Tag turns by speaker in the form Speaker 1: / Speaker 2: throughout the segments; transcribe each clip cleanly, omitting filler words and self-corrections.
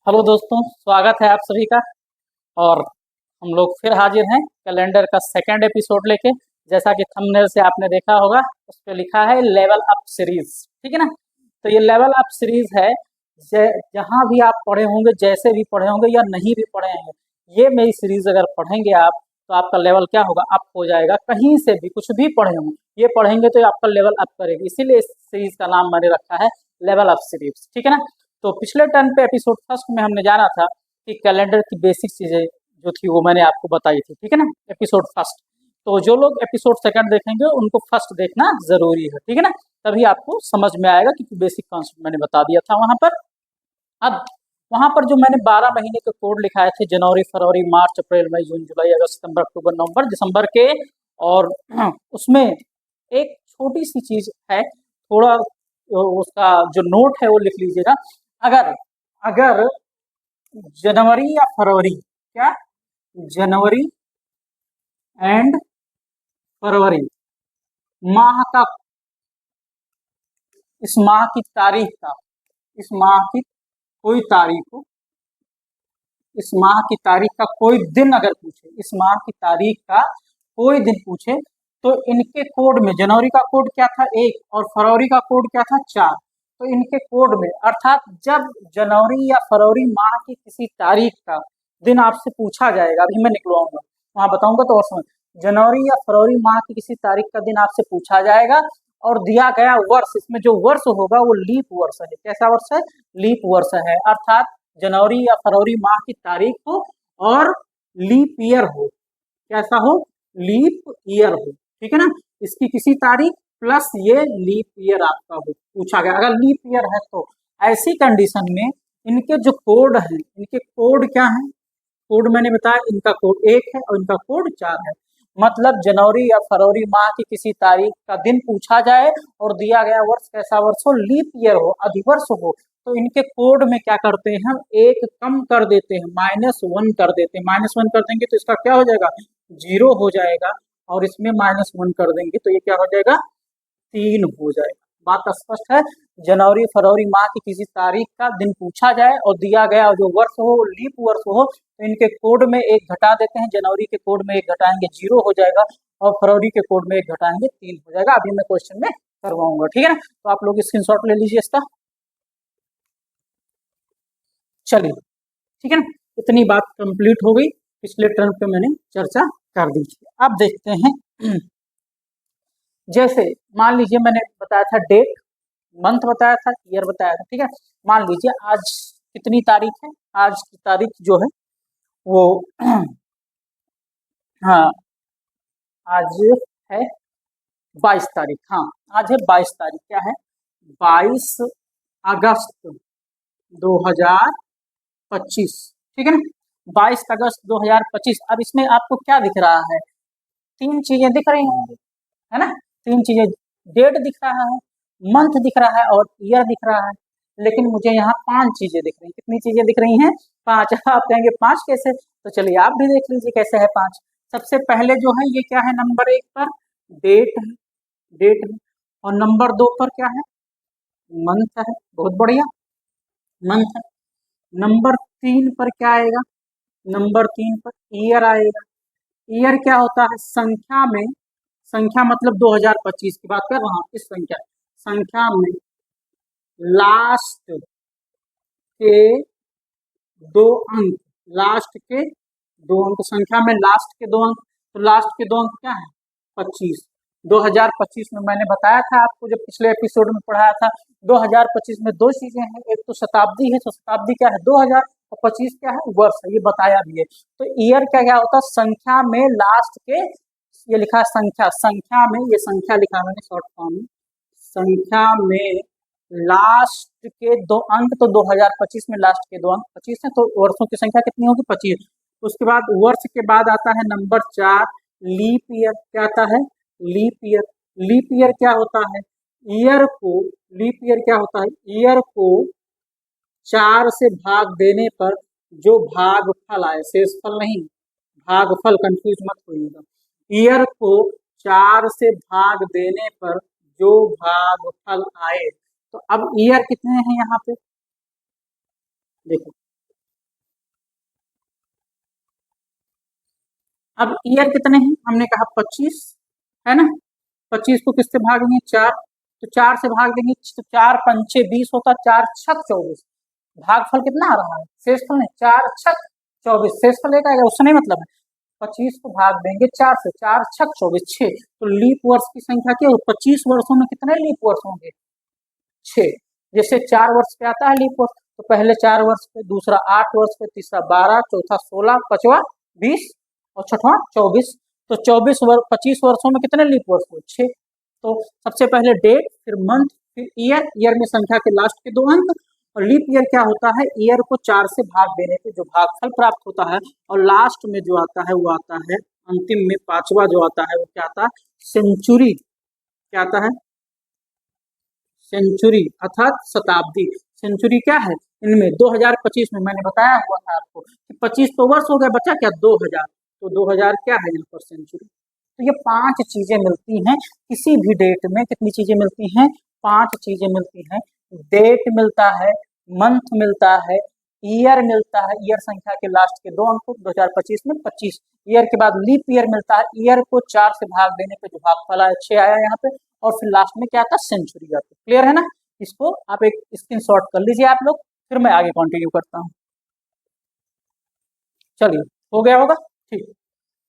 Speaker 1: Hello दोस्तों, स्वागत है आप सभी का। और हम लोग फिर हाजिर हैं कैलेंडर का सेकंड एपिसोड लेके। जैसा कि थंबनेल से आपने देखा होगा, उस पे लिखा है लेवल अप सीरीज। ठीक है ना। तो ये लेवल अप सीरीज है। जहाँ भी आप पढ़े होंगे, जैसे भी पढ़े होंगे या नहीं भी पढ़े होंगे, ये मेरी सीरीज अगर पढ़ेंगे आप, तो आपका लेवल क्या होगा, अप हो जाएगा। कहीं से भी कुछ भी पढ़े होंगे, ये पढ़ेंगे तो आपका लेवल अप करेगी। इसीलिए इस सीरीज का नाम मैंने रखा है लेवल अप सीरीज। ठीक है ना। तो पिछले टर्न पे एपिसोड फर्स्ट में हमने जाना था कि कैलेंडर की बेसिक चीजें जो थी वो मैंने आपको बताई थी। ठीक है ना, एपिसोड फर्स्ट। तो जो लोग एपिसोड सेकंड देखेंगे उनको फर्स्ट देखना जरूरी है। ठीक है ना, तभी आपको समझ में आएगा, क्योंकि बेसिक कॉन्सेप्ट मैंने बता दिया था वहां पर। अब वहां पर जो मैंने 12 महीने के कोड लिखाए थे, जनवरी, फरवरी, मार्च, अप्रैल, मई, जून, जुलाई, अगस्त, सितंबर, अक्टूबर, नवंबर, दिसंबर के। और उसमें एक छोटी सी चीज है, थोड़ा उसका जो नोट है वो लिख लीजिएगा। अगर अगर जनवरी या फरवरी, क्या, जनवरी एंड फरवरी माह का, इस माह की तारीख का, इस माह की कोई तारीख हो, इस माह की तारीख का कोई दिन अगर पूछे, इस माह की तारीख का कोई दिन पूछे, तो इनके कोड में जनवरी का कोड क्या था, 1, और फरवरी का कोड क्या था, 4। तो इनके कोड में, अर्थात जब जनवरी या फरवरी माह की किसी तारीख का दिन आपसे पूछा जाएगा, अभी मैं निकलवाऊंगा वहां बताऊंगा तो और समझ। जनवरी या फरवरी माह की किसी तारीख का दिन आपसे पूछा जाएगा और दिया गया वर्ष, इसमें जो वर्ष होगा वो लीप वर्ष है। कैसा वर्ष है, लीप वर्ष है। अर्थात जनवरी या फरवरी माह की तारीख हो और लीप ईयर हो। कैसा हो, लीप ईयर हो। ठीक है ना, इसकी किसी तारीख प्लस ये लीप ईयर आपका हो, पूछा गया। अगर लीप ईयर है तो ऐसी कंडीशन में इनके जो कोड हैं, इनके कोड क्या हैं, कोड मैंने बताया, इनका कोड 1 है और इनका कोड 4 है। मतलब जनवरी या फरवरी माह की किसी तारीख का दिन पूछा जाए और दिया गया वर्ष कैसा वर्ष हो, लीप ईयर हो, अधिवर्ष हो, तो इनके कोड में क्या करते हैं, हम एक कम कर देते हैं, -1 कर देते हैं। -1 कर देंगे तो इसका क्या हो जाएगा, 0 हो जाएगा। और इसमें -1 कर देंगे तो ये क्या हो जाएगा, 3 हो जाएगा। बात स्पष्ट है। जनवरी फरवरी माह की किसी तारीख का दिन पूछा जाए और दिया गया जो वर्ष हो लीप वर्ष हो, तो इनके कोड में 1 घटा देते हैं। जनवरी के कोड में 1 घटाएंगे, 0 हो जाएगा। और फरवरी के कोड में 1 घटाएंगे, 3 हो जाएगा। अभी मैं क्वेश्चन में करवाऊंगा। ठीक है ना, तो आप लोग स्क्रीनशॉट ले लीजिए इसका। चलिए, ठीक है ना, इतनी बात कंप्लीट हो गई। पिछले टर्म पे मैंने चर्चा कर दी थी। अब देखते हैं जैसे मान लीजिए मैंने बताया था डेट, मंथ बताया था, ईयर बताया था। ठीक है, मान लीजिए आज कितनी तारीख है, आज की तारीख जो है वो हाँ, आज है 22 तारीख। हाँ, आज है 22 तारीख। क्या है, 22 अगस्त 2025। ठीक है ना, 22 अगस्त 2025। अब इसमें आपको क्या दिख रहा है, 3 चीजें दिख रही होंगी, है ना। 3 चीजें, डेट दिख रहा है, मंथ दिख रहा है और ईयर दिख रहा है। लेकिन मुझे यहाँ 5 चीजें दिख रही हैं। कितनी चीजें दिख रही हैं, 5। आप कहेंगे 5 कैसे, तो चलिए आप भी देख लीजिए कैसे है 5। सबसे पहले जो है ये क्या है, नंबर 1 पर डेट है, डेट है। और नंबर 2 पर क्या है, मंथ है, बहुत बढ़िया, मंथ है। नंबर 3 पर क्या आएगा, नंबर 3 पर ईयर आएगा। ईयर क्या होता है, संख्या में, संख्या मतलब 2025 की बात कर रहा हूँ, इस संख्या, संख्या में लास्ट के 2 अंक, लास्ट के 2 अंक, संख्या में लास्ट के 2 अंक। तो लास्ट के 2 अंक क्या है, 25। 2025 में मैंने बताया था आपको, जब पिछले एपिसोड में पढ़ाया था, 2025 में 2 चीजें हैं, एक तो शताब्दी है, तो शताब्दी क्या है 2000, और 25 क्या है, वर्ष है, ये बताया भी है। तो ईयर क्या क्या होता है, संख्या में लास्ट के, ये लिखा है संख्या, संख्या में, ये संख्या लिखा है मैंने शॉर्ट फॉर्म में, संख्या में लास्ट के 2 अंक। तो 2025 में लास्ट के 2 अंक 25 है, तो वर्षों की संख्या कितनी होगी, 25। उसके बाद वर्ष के बाद आता है नंबर 4, लीप ईयर। क्या आता है, लीप ईयर। लीप ईयर क्या होता है, ईयर को, लीप ईयर क्या होता है, ईयर को 4 से भाग देने पर जो भागफल आए, शेषफल नहीं, भागफल, कंफ्यूज मत होइएगा। ईयर को 4 से भाग देने पर जो भागफल आए। तो अब ईयर कितने हैं यहाँ पे, देखो, अब ईयर कितने हैं, हमने कहा 25 है ना, 25 को किससे भागेंगे, 4, तो 4 से भाग देंगे, तो 4 पंचे 20 होता, 4 छक 24, भागफल कितना आ रहा है, शेषफल नहीं, 4 छक 24, शेषफल एक आएगा, उससे नहीं मतलब है। 25 को भाग देंगे 4 से, 4 छक 24, 6, तो लीप वर्ष की संख्या क्या हो, 25 वर्षों में कितने लीप वर्ष होंगे, 6। जैसे 4 वर्ष पे आता है लीप वर्ष, तो पहले 4 वर्ष पे, दूसरा 8 वर्ष पे, तीसरा 12, चौथा 16, पांचवा 20 और छठवां 24। तो 25 वर्षों में कितने लीप वर्ष हुए, 6। तो सबसे पहले डेट, फिर मंथ, फिर ईयर, ईयर में संख्या के लास्ट के 2 अंक, और लीप ईयर क्या होता है, ईयर को 4 से भाग देने पे जो भागफल प्राप्त होता है, और लास्ट में जो आता है वो आता है, अंतिम में 5वां जो आता है वो क्या आता है, सेंचुरी, क्या आता है, सेंचुरी अर्थात शताब्दी। सेंचुरी क्या है, इनमें 2025 में मैंने बताया हुआ था आपको कि 25 तो वर्ष हो गया, बचा क्या 2000, तो 2000 क्या है यहाँ पर सेंचुरी। तो ये 5 चीजें मिलती हैं किसी भी डेट में, कितनी चीजें मिलती हैं, 5 चीजें मिलती हैं। डेट मिलता है, मंथ मिलता है, ईयर मिलता है, ईयर संख्या के लास्ट के 2 अंक 2025 में 25, ईयर के बाद लीप ईयर मिलता है, ईयर को 4 से भाग देने पे जो भागफल आया 6 आया यहाँ पे, और फिर लास्ट में क्या आता है, सेंचुरी आता है। क्लियर है ना, इसको आप एक स्क्रीनशॉट कर लीजिए आप लोग, फिर मैं आगे कंटिन्यू करता हूँ। चलिए हो गया होगा, ठीक।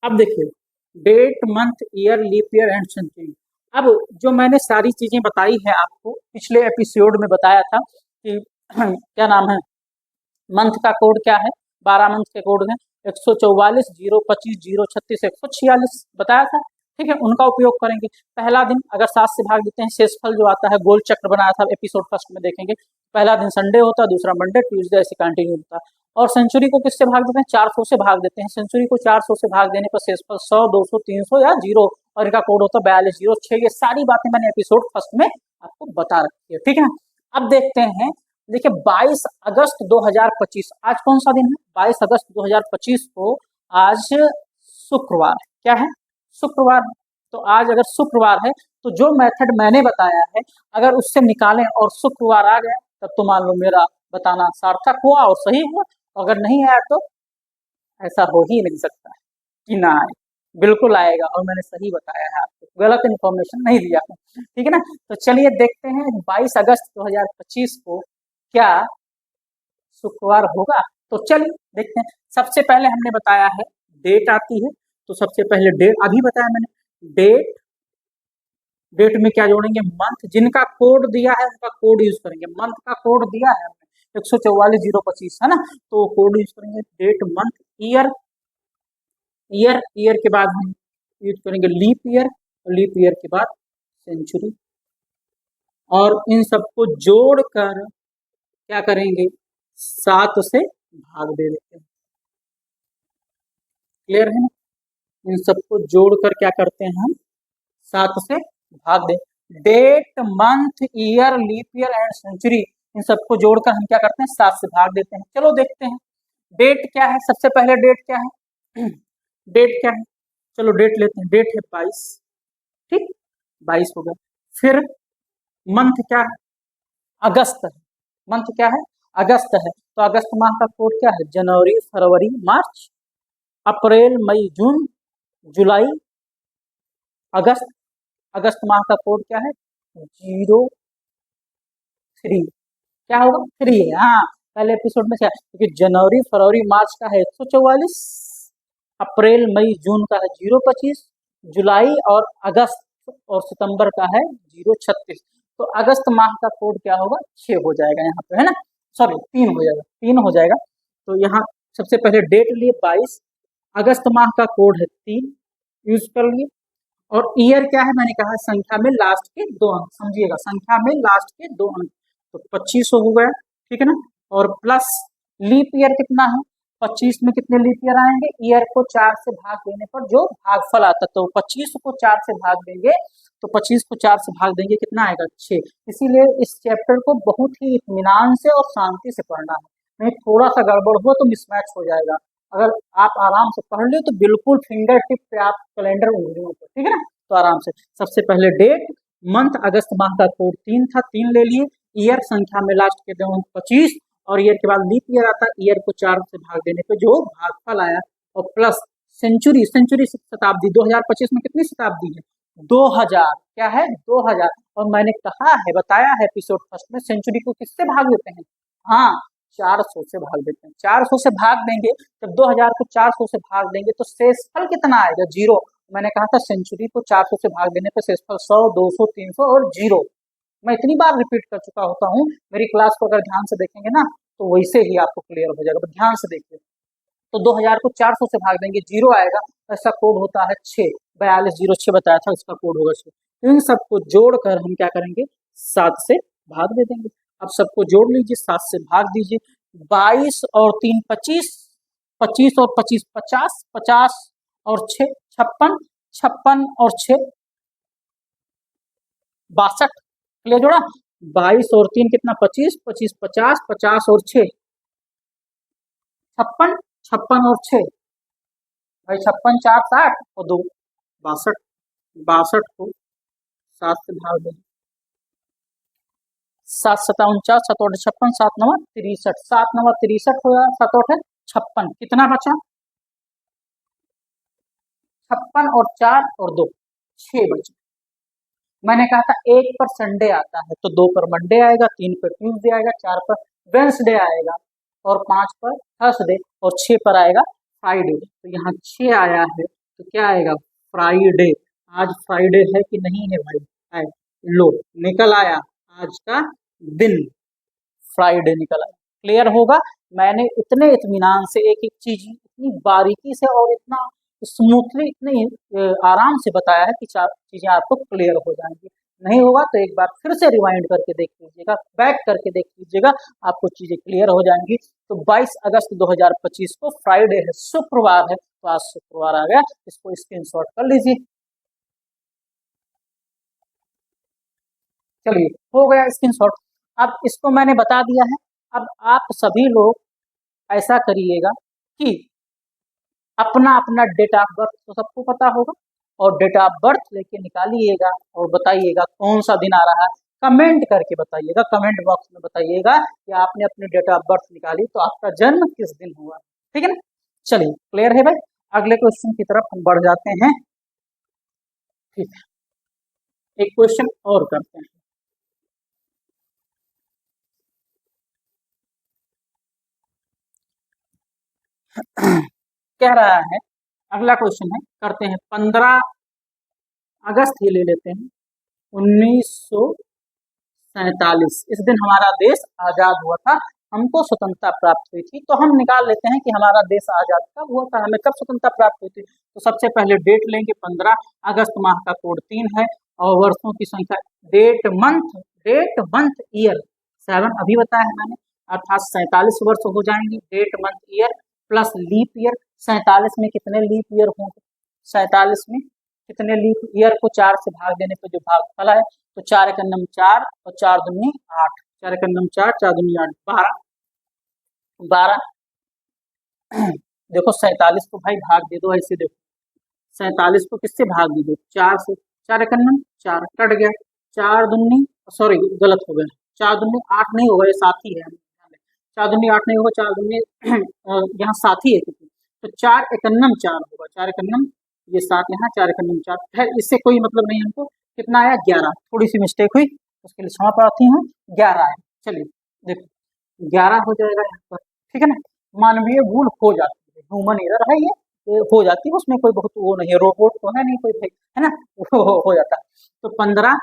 Speaker 1: अब देखिए, date, month, year, leap year and century. अब जो मैंने सारी चीजें बताई है आपको, पिछले एपिसोड में बताया था कि क्या नाम है, मंथ का कोड क्या है, 12 मंथ के कोड है 144, 025, 036, 146 बताया था, ठीक है, उनका उपयोग करेंगे। पहला दिन अगर 7 से भाग देते हैं, शेषफल जो आता है, गोल चक्र बनाया था एपिसोड फर्स्ट में देखेंगे, पहला दिन संडे होता है, दूसरा मंडे, ट्यूसडे, ऐसे कंटिन्यू होता है। और सेंचुरी को किससे भाग देते हैं, 400 से भाग देते हैं, सेंचुरी को 400 से भाग देने पर शेषफल 100, 200, 300 या 0, और इनका कोड होता है 4206। ये सारी बातें मैंने एपिसोड फर्स्ट में आपको बता रखी है, ठीक है। अब देखते हैं, देखिए 22 अगस्त 2025, आज कौन सा दिन है, 22 अगस्त 2025 को आज शुक्रवार, क्या है, शुक्रवार। तो आज अगर शुक्रवार है, तो जो मेथड मैंने बताया है अगर उससे निकालें और शुक्रवार आ गया, तब तो मान लो मेरा बताना सार्थक हुआ और सही हुआ, अगर नहीं आया तो ऐसा हो ही नहीं सकता कि ना आए, बिल्कुल आएगा, और मैंने सही बताया है आपको, गलत इन्फॉर्मेशन नहीं दिया है, ठीक है ना। तो चलिए देखते हैं 22 अगस्त 2025 को क्या शुक्रवार होगा, तो चलिए देखते हैं। सबसे पहले हमने बताया है डेट आती है, तो सबसे पहले डेट अभी बताया मैंने, डेट, डेट में क्या जोड़ेंगे, मंथ, जिनका कोड दिया है उनका कोड यूज करेंगे, मंथ का कोड दिया है 144,025 है ना, तो कोड यूज करेंगे, date, month, year, year, year के बाद हम यूज करेंगे लीप ईयर, लीप ईयर के बाद सेंचुरी, और इन सबको जोड़कर क्या करेंगे, 7 से भाग दे देते हैं। क्लियर है ना, इन सबको जोड़कर क्या करते हैं हम, 7 से भाग दे, date, month, year, leap year and century, इन सबको जोड़कर हम क्या करते हैं, 7 से भाग देते हैं। चलो देखते हैं डेट क्या है, सबसे पहले डेट क्या है, डेट क्या है, चलो डेट लेते हैं, डेट है 22, ठीक, 22 हो गया। फिर मंथ क्या है, अगस्त है, मंथ क्या है, अगस्त है, तो अगस्त माह का कोड क्या है, जनवरी, फरवरी, मार्च, अप्रैल, मई, जून, जुलाई, अगस्त, अगस्त माह का कोड क्या है, 03, क्या होगा, 3 है, हाँ पहले एपिसोड में क्या, क्योंकि जनवरी, फरवरी, मार्च का है 144, अप्रैल, मई, जून का है 025, जुलाई और अगस्त और सितंबर का है 036, तो अगस्त माह का कोड क्या होगा, 6 हो जाएगा यहाँ पे, है ना, सॉरी 3 हो जाएगा, 3 हो जाएगा। तो यहाँ सबसे पहले डेट लिए 22, अगस्त माह का कोड है 3, यूज कर लिए, और ईयर क्या है, मैंने कहा संख्या में लास्ट के 2 अंक, समझिएगा संख्या में लास्ट के 2 अंक, तो 25 हो गया, ठीक है ना, और प्लस लीप ईयर कितना है, 25 में कितने लीप ईयर आएंगे, ईयर को 4 से भाग देने पर जो भागफल आता है, तो 25 को 4 से भाग देंगे, तो 25 को 4 से भाग देंगे कितना आएगा, 6। इसीलिए इस चैप्टर को बहुत ही इत्मीनान से और शांति से पढ़ना है, नहीं थोड़ा सा गड़बड़ हो तो मिसमैच हो जाएगा, अगर आप आराम से पढ़ ले तो बिल्कुल फिंगर टिप पे आप कैलेंडर उंगलियों पर, ठीक है ना, तो आराम से। सबसे पहले डेट, मंथ, अगस्त माह का कोड 3 था, 3 ले लिए, ईयर संख्या में लास्ट के 2 25, और ईयर के बाद लीप ईयर आता है, ईयर को 4 से भाग देने पे जो भागफल आया, और प्लस सेंचुरी, सेंचुरी शताब्दी, 2025 में कितनी शताब्दी है? 2000, क्या है? 2000। और मैंने कहा है, बताया है एपिसोड फर्स्ट में, सेंचुरी को किससे भाग देते हैं? हाँ, 400 से भाग देते हैं। 400 से भाग देंगे, जब 2000 को 400 से भाग देंगे तो शेषफल कितना आएगा? 0। मैंने कहा था सेंचुरी को 400 से भाग देने पर शेषफल 100, 200, 300 और 0। मैं इतनी बार रिपीट कर चुका होता हूँ, मेरी क्लास को अगर ध्यान से देखेंगे ना तो वैसे ही आपको क्लियर हो जाएगा। ध्यान से देखिए, तो 2000 को 400 से भाग देंगे, 0 आएगा। इसका कोड होता है 6, 4206 बताया था, इसका कोड होगा 6। इन सबको जोड़कर हम क्या करेंगे? 7 से भाग दे देंगे। अब सबको जोड़ लीजिए, 7 से भाग दीजिए। 22 और 3 25, 25 और 25 50, 50 और 6 56, 56 और 6 62। क्लियर जोड़ा? 22 और 3 कितना? 25, 25 50, 50 और 6 56, 56 और 6 भाई 56 4 60 और 2 62। 62 को 7 से भाग दें, 7 7 49, 7 8 56, 7 9 63, 7 9 63 होगा, 7 8 56। कितना बचा? 56 और 4 और 2 6 बचे। मैंने कहा था 1 पर संडे आता है तो 2 पर मंडे आएगा, 3 पर ट्यूसडे आएगा, 4 पर वेंसडे आएगा और 5 पर थर्सडे और 6 पर आएगा फ्राइडे। तो यहाँ 6 आया है तो क्या आएगा? फ्राइडे। आज फ्राइडे है कि नहीं है भाई? है। लो, निकल आया आज का दिन, फ्राइडे निकल आया। क्लियर होगा? मैंने इतने इत्मीनान से एक एक चीज इतनी बारीकी से और इतना स्मूथली, इतने आराम से बताया है कि चार चीजें आपको क्लियर हो जाएंगी। नहीं होगा तो एक बार फिर से रिवाइंड करके देख लीजिएगा, बैक करके देख लीजिएगा, आपको चीजें क्लियर हो जाएंगी। तो 22 अगस्त 2025 को फ्राइडे है, शुक्रवार है, तो आज शुक्रवार आ गया, इसको स्क्रीनशॉट कर लीजिए। चलिए, हो गया स्क्रीनशॉट। अब इसको मैंने बता दिया है। अब आप सभी लोग ऐसा करिएगा कि अपना अपना डेट ऑफ बर्थ तो सबको पता होगा, और डेट ऑफ बर्थ लेके निकालिएगा और बताइएगा कौन सा दिन आ रहा है। कमेंट करके बताइएगा, कमेंट बॉक्स में बताइएगा कि आपने अपनी डेट ऑफ बर्थ निकाली तो आपका जन्म किस दिन हुआ। ठीक है ना? चलिए, क्लियर है भाई? अगले क्वेश्चन की तरफ हम बढ़ जाते हैं। ठीक है, एक क्वेश्चन और करते हैं। कह रहा है, अगला क्वेश्चन है, करते हैं 15 अगस्त ही ले लेते हैं, 1947। इस दिन हमारा देश आजाद हुआ था, हमको स्वतंत्रता प्राप्त हुई थी। तो हम निकाल लेते हैं कि हमारा देश आजाद कब हुआ था, हमें कब स्वतंत्रता प्राप्त हुई थी। तो सबसे पहले डेट लेंगे, 15 अगस्त, माह का कोड 3 है और वर्षों की संख्या, डेट मंथ ईयर 7 अभी बताया है मैंने, अर्थात 47 वर्ष हो जाएंगे। Date month year plus leap year, 47 में कितने लीप ईयर होंगे? 47 में कितने लीप ईयर को 4 से भाग देने पर जो भागफल है, तो 4 एक 4 और 4 दूनी 8, 4 एक 4, 4 दूनी 8, 12। देखो 47 को भाई भाग दे दो, ऐसे देखो 47 को किससे भाग दे दो? 4 से। 4 एक 4 कट गया, 4 दूनी, सॉरी गलत हो गया, 4 दूनी 8 नहीं होगा, ये साथी है, 4 दूनी 8 नहीं होगा, 4 दूनी यहाँ साथी है क्योंकि, तो 4 एक 4 होगा, 4 एक ये 7 यहाँ, 4 एक 4 है, इससे कोई मतलब नहीं हमको। कितना आया? 11। थोड़ी सी मिस्टेक हुई, उसके लिए क्षमा प्रार्थी हूँ, 11 आया। चलिए देखो 11 हो जाएगा यहाँ पर। ठीक है ना? मानवीय भूल हो जाती है, ह्यूमन एरर है ये हो जाती है, उसमें कोई बहुत वो नहीं है, रोबोट तो है नहीं कोई भाई, है ना? वो हो जाता है। तो 15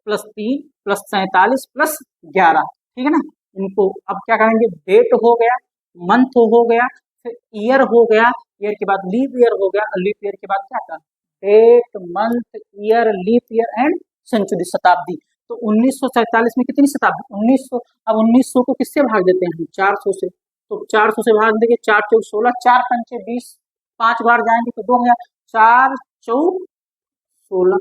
Speaker 1: प्लस 3 प्लस 47 प्लस 11, ठीक है ना? इनको अब क्या करेंगे? डेट हो गया, मंथ हो गया, फिर ईयर हो गया, ईयर के बाद लीप ईयर हो गया, लीप ईयर के बाद क्या था? Date month year leap year and century, शताब्दी। तो 1947 में कितनी शताब्दी? 1900। अब 1900 को किससे भाग देते हैं? 400 से। तो 400 से भाग देंगे, 4 चौक 16, 4 पंचे 20, 5 बार जाएंगे तो 2000, 4 चौक 16,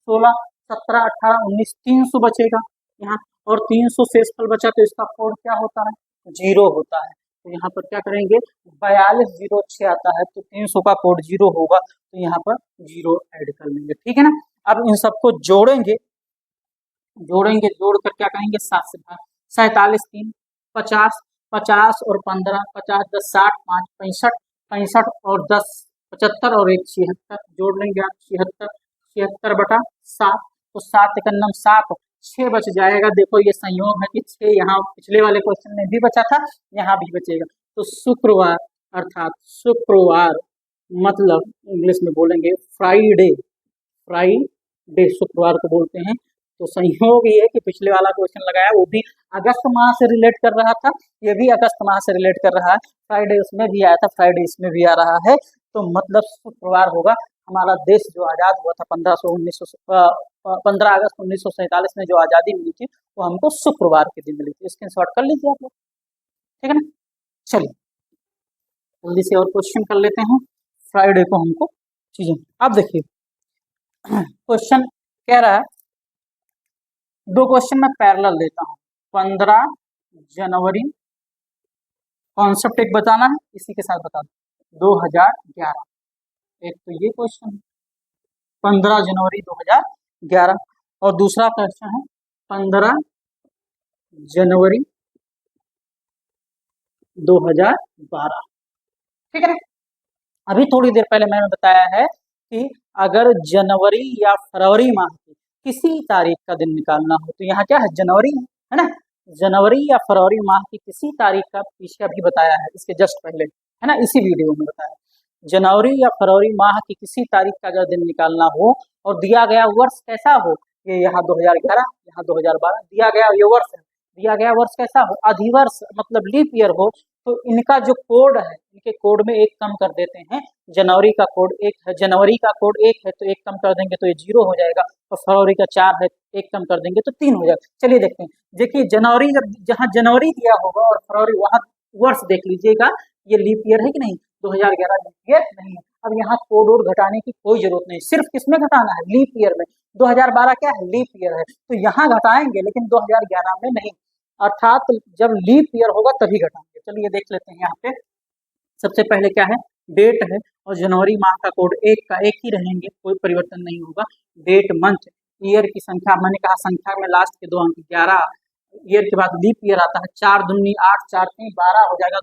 Speaker 1: 16 17 18 19, 300 बचेगा यहाँ, और 300 शेषफल बचा तो इसका कोड क्या होता है? 0 होता है। तो यहाँ पर क्या करेंगे? 4206 आता है, तो 300 का कोड 0 होगा, तो यहाँ पर 0 ऐड कर लेंगे। ठीक है ना? अब इन सबको जोड़ेंगे, जोड़कर क्या करेंगे? 7 से भाग, 47 3 50, 50 और 15, 50 10 60, 5 65, 65 और 10 75 और 1 76, जोड़ लेंगे आप 76, 76/7, तो 7 एकन्नम 7, 6 बच जाएगा। देखो ये संयोग है कि 6 यहाँ पिछले वाले क्वेश्चन में भी बचा था, यहाँ भी बचेगा। तो शुक्रवार अर्थात शुक्रवार मतलब इंग्लिश में बोलेंगे फ्राइडे, फ्राइडे शुक्रवार को बोलते हैं। तो संयोग ये है कि पिछले वाला क्वेश्चन लगाया वो भी अगस्त माह से रिलेट कर रहा था, ये भी अगस्त माह से रिलेट कर रहा है। फ्राइडे उसमें भी आया था, फ्राइडे इसमें भी आ रहा है। तो मतलब शुक्रवार होगा। हमारा देश जो आज़ाद हुआ था 15 अगस्त 1947 में जो आज़ादी मिली थी वो हमको शुक्रवार के दिन मिली थी। स्क्रीनशॉट कर लीजिए आप लोग, ठीक है ना। चलिए जल्दी से और क्वेश्चन कर लेते हैं। फ्राइडे को हमको चीजें, अब देखिए क्वेश्चन कह रहा है, दो क्वेश्चन मैं पैरेलल देता हूँ। 15 जनवरी कॉन्सेप्ट एक बताना है, इसी के साथ बता दो 2011। एक तो ये क्वेश्चन है 15 जनवरी 2011 और दूसरा क्वेश्चन है 15 जनवरी 2012, ठीक है ना। अभी थोड़ी देर पहले मैंने बताया है कि अगर जनवरी या फरवरी माह की किसी तारीख का दिन निकालना हो तो यहाँ क्या है, जनवरी है ना। जनवरी या फरवरी माह की किसी तारीख का पीछे अभी बताया है, इसके जस्ट पहले, है ना, इसी वीडियो में बताया। जनवरी या फरवरी माह की किसी तारीख का अगर दिन निकालना हो और दिया गया वर्ष कैसा हो, ये यहाँ 2011, यहाँ 2012 दिया गया ये वर्ष है, दिया गया वर्ष कैसा हो, अधिवर्ष मतलब लीप ईयर हो, तो इनका जो कोड है, इनके कोड में एक कम कर देते हैं। जनवरी का कोड 1 है, जनवरी का कोड 1 है तो एक कम कर देंगे तो ये 0 हो जाएगा, और फरवरी का 4 है, एक कम कर देंगे तो 3 हो जाएगा। चलिए देखते हैं, देखिए जनवरी जब जहाँ जनवरी दिया होगा और फरवरी वहाँ वर्ष देख लीजिएगा, ये लीप ईयर है कि नहीं, 2011 लीप ईयर नहीं है। अब यहाँ कोड और घटाने की कोई जरूरत नहीं, सिर्फ किसमें घटाना है, लीप ईयर में। 2012 क्या है, लीप ईयर है, तो यहाँ घटाएंगे लेकिन 2011 में नहीं, अर्थात जब लीप ईयर होगा तभी घटाएंगे। चलिए देख लेते हैं यहाँ पे। सबसे पहले क्या है, डेट है, और जनवरी माह का कोड 1 का 1 ही रहेंगे, कोई परिवर्तन नहीं होगा। डेट, मंथ, ईयर की संख्या, मैंने कहा संख्या में लास्ट के 2 अंक 11, ईयर के बाद लीप ईयर आता है, 4 दूनी 8, 4 3 12 हो जाएगा,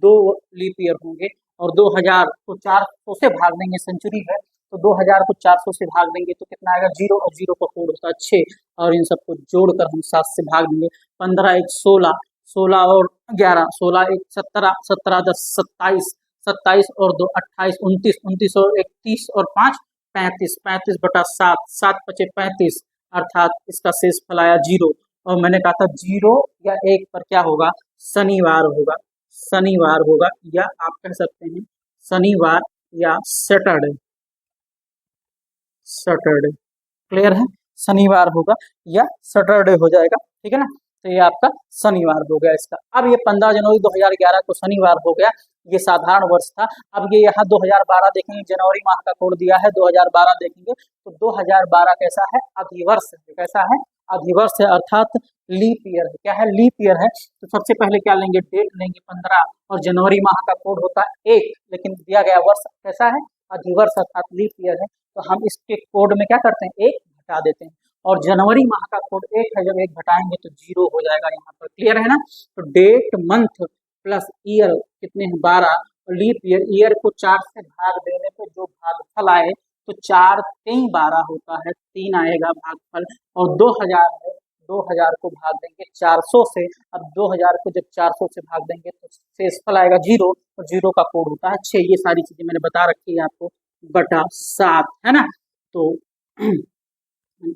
Speaker 1: दो लीप ईयर होंगे, और 2000 को 400 से भाग देंगे, सेंचुरी है तो 2000 को 400 से भाग देंगे तो कितना आएगा, 0, और 0 का कोड होता है 6, और इन सबको जोड़कर हम 7 से भाग देंगे। 15 1 16, 16 और 11, 16 1 17, 17 10 27, 27 और 2 28, 29, 29 और 1 30 और 5 35, 35/7, 7 5 35, अर्थात इसका शेष फल आया 0। और मैंने कहा था 0 या 1 पर क्या होगा, शनिवार होगा, शनिवार होगा, या आप कह सकते हैं शनिवार या सैटरडे, सैटरडे, क्लियर है, शनिवार होगा या सैटरडे हो जाएगा, ठीक है ना। तो ये आपका शनिवार हो गया इसका। अब ये 15 जनवरी 2011 को शनिवार हो गया, ये साधारण वर्ष था। अब ये यहाँ 2012 देखेंगे, जनवरी माह का कोड दिया है 2012 देखेंगे तो 2012 कैसा है, अधिवर्ष है, कैसा है, अधिवर्ष है, अर्थात लीप ईयर है। क्या है, लीप ईयर है। तो सबसे पहले क्या लेंगे, डेट लेंगे 15, और जनवरी माह का कोड होता है 1, लेकिन दिया गया वर्ष कैसा है, अधिवर्ष अर्थात लीप ईयर है, तो हम इसके कोड में क्या करते हैं, 1 घटा देते हैं, और जनवरी माह का कोड 1 है, जब 1 घटाएंगे तो 0 हो जाएगा यहाँ पर, क्लियर है ना। तो डेट, मंथ प्लस ईयर कितने हैं, 12, और लीप ईयर, ईयर को 4 से भाग देने पे जो भागफल आए तो 4 3 12 होता है, 3 आएगा भागफल, और 2000 है, 2000 को भाग देंगे 400 से, अब 2000 को जब 400 से भाग देंगे तो शेषफल आएगा 0, और 0 का कोड होता है 6। ये सारी चीजें मैंने बता रखी है आपको, बटा 7, है ना। तो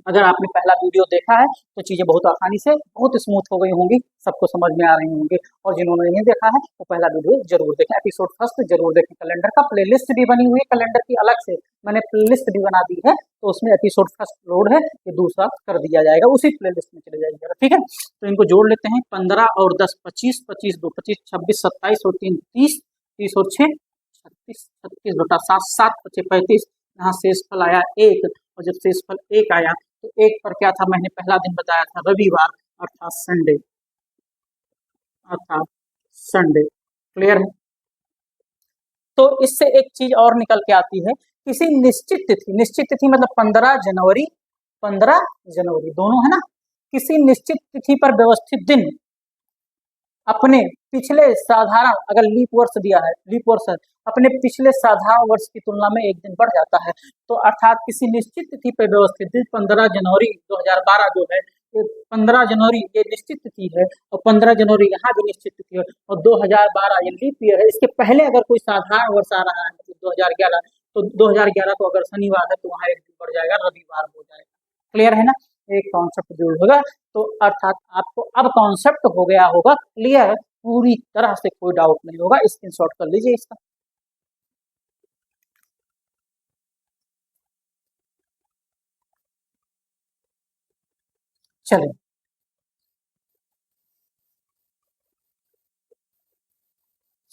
Speaker 1: अगर आपने पहला वीडियो देखा है तो चीजें बहुत आसानी से, बहुत स्मूथ हो गई होंगी, सबको समझ में आ रही होंगी, और जिन्होंने नहीं देखा है तो पहला वीडियो जरूर देखें, एपिसोड फर्स्ट जरूर देखें। कैलेंडर का प्लेलिस्ट भी बनी हुई है, कैलेंडर की अलग से मैंने प्लेलिस्ट भी बना दी है, तो उसमें एपिसोड फर्स्ट लोड है, ये दूसरा कर दिया जाएगा, उसी प्लेलिस्ट में चले जाइएगा, ठीक है। तो इनको जोड़ लेते हैं, 15 और 10 25, 25 2 25, 26 27 और 3 30, 30 और 6 36, 36/7, 7 5 35, यहाँ शेषफल आया 1, और जब शेषफल 1 आया तो 1 पर क्या था, मैंने पहला दिन बताया था रविवार, अर्थात संडे, अर्थात संडे, क्लियर है। तो इससे एक चीज और निकल के आती है, किसी निश्चित तिथि मतलब 15 जनवरी, 15 जनवरी दोनों है ना, किसी निश्चित तिथि पर व्यवस्थित दिन अपने पिछले साधारण, अगर लीप वर्ष दिया है, लीप वर्ष है अपने पिछले साधारण वर्ष की तुलना में एक दिन बढ़ जाता है। तो अर्थात किसी निश्चित तिथि पर व्यवस्थित दिन 15 जनवरी 2012 जो है, ये 15 जनवरी ये निश्चित तिथि है, और 15 जनवरी यहाँ भी निश्चित तिथि है, और 2012 ये लीप ईयर है। इसके पहले अगर कोई साधारण वर्ष आ रहा है, मतलब 2011, तो 2011 को अगर शनिवार है तो वहाँ एक दिन बढ़ जाएगा, रविवार हो जाएगा। क्लियर है ना, एक कॉन्सेप्ट जो होगा। तो अर्थात आपको अब कॉन्सेप्ट हो गया होगा क्लियर, पूरी तरह से कोई डाउट नहीं होगा। स्क्रीनशॉट कर लीजिए इसका। चलिए,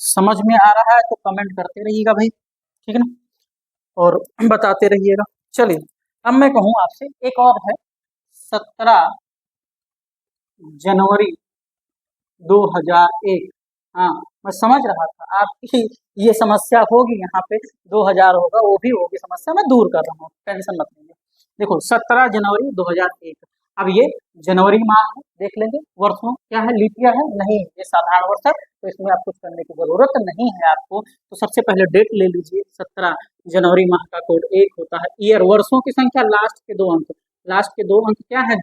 Speaker 1: समझ में आ रहा है तो कमेंट करते रहिएगा भाई, ठीक है ना, और बताते रहिएगा। चलिए, अब मैं कहूँ आपसे एक और है, 17 जनवरी 2001। हाँ, मैं समझ रहा था आपकी ये समस्या होगी, यहाँ पे 2000 होगा, वो भी होगी समस्या, मैं दूर कर रहा हूँ, टेंशन मत लीजिए। देखो 17 जनवरी 2001, अब ये जनवरी माह है, देख लेंगे। वर्षों क्या है, लीप ईयर है नहीं, ये साधारण वर्ष है, तो इसमें आप कुछ करने की जरूरत नहीं है आपको। तो सबसे पहले डेट ले लीजिए, 17 जनवरी माह का कोड 1 होता है। ईयर वर्षों की संख्या, लास्ट के 2 अंक, लास्ट के 2 अंक क्या है,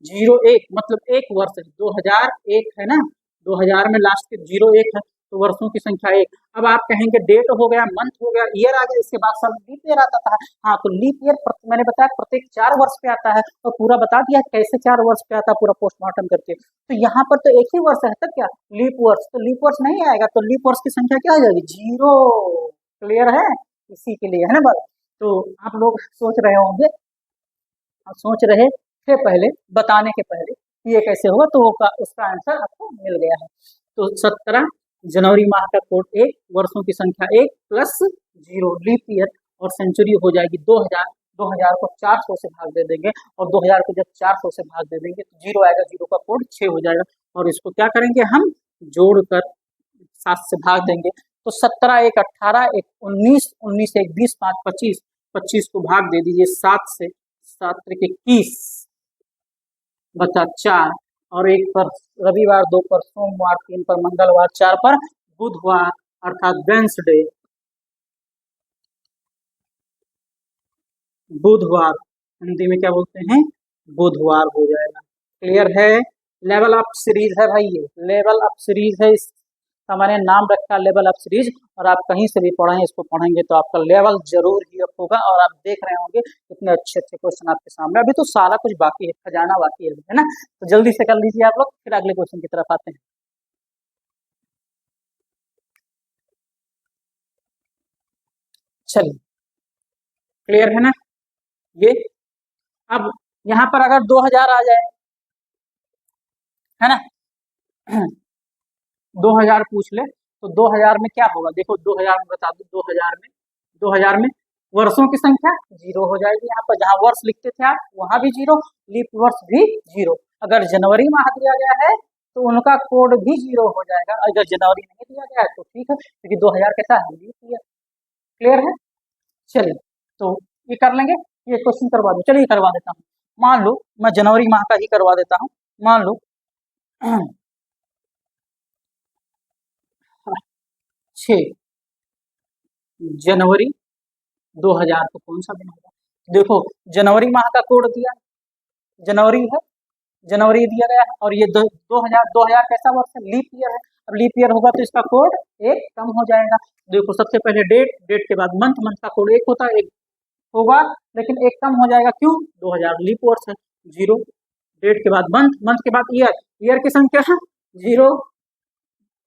Speaker 1: 01, मतलब एक वर्ष है, 2001 है ना, 2000 में लास्ट के 01 है, तो वर्षों की संख्या 1। अब आप कहेंगे डेट हो गया, मंथ हो गया, ईयर आ गया, इसके बाद सब लीप ईयर आता था। हाँ, तो लीप ईयर मैंने बताया प्रत्येक 4 वर्ष पे आता है, और पूरा बता दिया कैसे 4 वर्ष पे आता है, पूरा पोस्टमार्टम करके। तो यहाँ पर तो एक ही वर्ष है, तब क्या लीप वर्ष, तो लीप वर्ष नहीं आएगा, तो लीप वर्ष की संख्या क्या हो जाएगी, 0। क्लियर है, इसी के लिए है ना बात। तो आप लोग सोच रहे होंगे, सोच रहे थे पहले, बताने के पहले ये कैसे होगा, तो उसका आंसर आपको मिल गया है। तो 17 जनवरी माह का कोड 1, वर्षों की संख्या 1 प्लस 0, लीप ईयर, और सेंचुरी हो जाएगी 2000। 2000 को 400 से भाग दे देंगे, और 2000 को जब 400 से भाग दे देंगे तो 0 आएगा, 0 का कोड 6 हो जाएगा, और इसको क्या करेंगे हम, जोड़कर 7 से भाग देंगे। तो 17 1 18, 1 19, 19 1 20, 5 25, 25 को भाग दे दीजिए 7 से, 7 त्रिक 21, बचा 4, और 1 पर रविवार, 2 पर सोमवार, 3 पर मंगलवार, 4 पर बुधवार, अर्थात वेंसडे, बुधवार, हिंदी में क्या बोलते हैं, बुधवार हो जाएगा। क्लियर है, लेवल अप सीरीज है भाई, ये लेवल अप सीरीज है, इसका मैंने नाम रखा लेवल अप सीरीज, और आप कहीं से भी पढ़ें, इसको पढ़ेंगे तो आपका लेवल जरूर ही अप होगा, और आप देख रहे होंगे कितने अच्छे अच्छे क्वेश्चन आपके सामने। अभी तो सारा कुछ बाकी है, खजाना बाकी है ना, तो जल्दी से कर लीजिए आप लोग, फिर अगले क्वेश्चन की तरफ आते हैं। चलिए, क्लियर है ना ये। अब यहाँ पर अगर 2000 आ जाए, है ना, 2000 पूछ ले, तो 2000 में क्या होगा, देखो 2000 में बता दो, 2000 में वर्षों की संख्या 0 हो जाएगी। यहाँ पर जहाँ वर्ष लिखते थे आप, वहां भी 0, लीप वर्ष भी 0। अगर जनवरी माह दिया गया है तो उनका कोड भी 0 हो जाएगा, अगर जनवरी नहीं दिया गया है तो ठीक है, क्योंकि 2000 कैसा है, लीप ईयर। क्लियर है, चलिए, तो ये कर लेंगे, ये क्वेश्चन करवा दो, चलिए करवा देता हूँ। मान लो मैं जनवरी माह का ही करवा देता हूँ, मान लो 6 जनवरी 2000 को कौन सा दिन होगा, देखो जनवरी माह का कोड दिया, जनवरी है, जनवरी दिया गया है, और ये 2000 कैसा वर्ष है, लीप ईयर है। अब लीप ईयर होगा तो इसका कोड 1 कम हो जाएगा। देखो सबसे पहले डेट, डेट के बाद मंथ, मंथ का कोड 1 होता है, 1 होगा, लेकिन 1 कम हो जाएगा, क्यों, 2000 लीप वर्ष है, 0। डेट के बाद मंथ, मंथ के बाद ईयर, ईयर की संख्या है 0,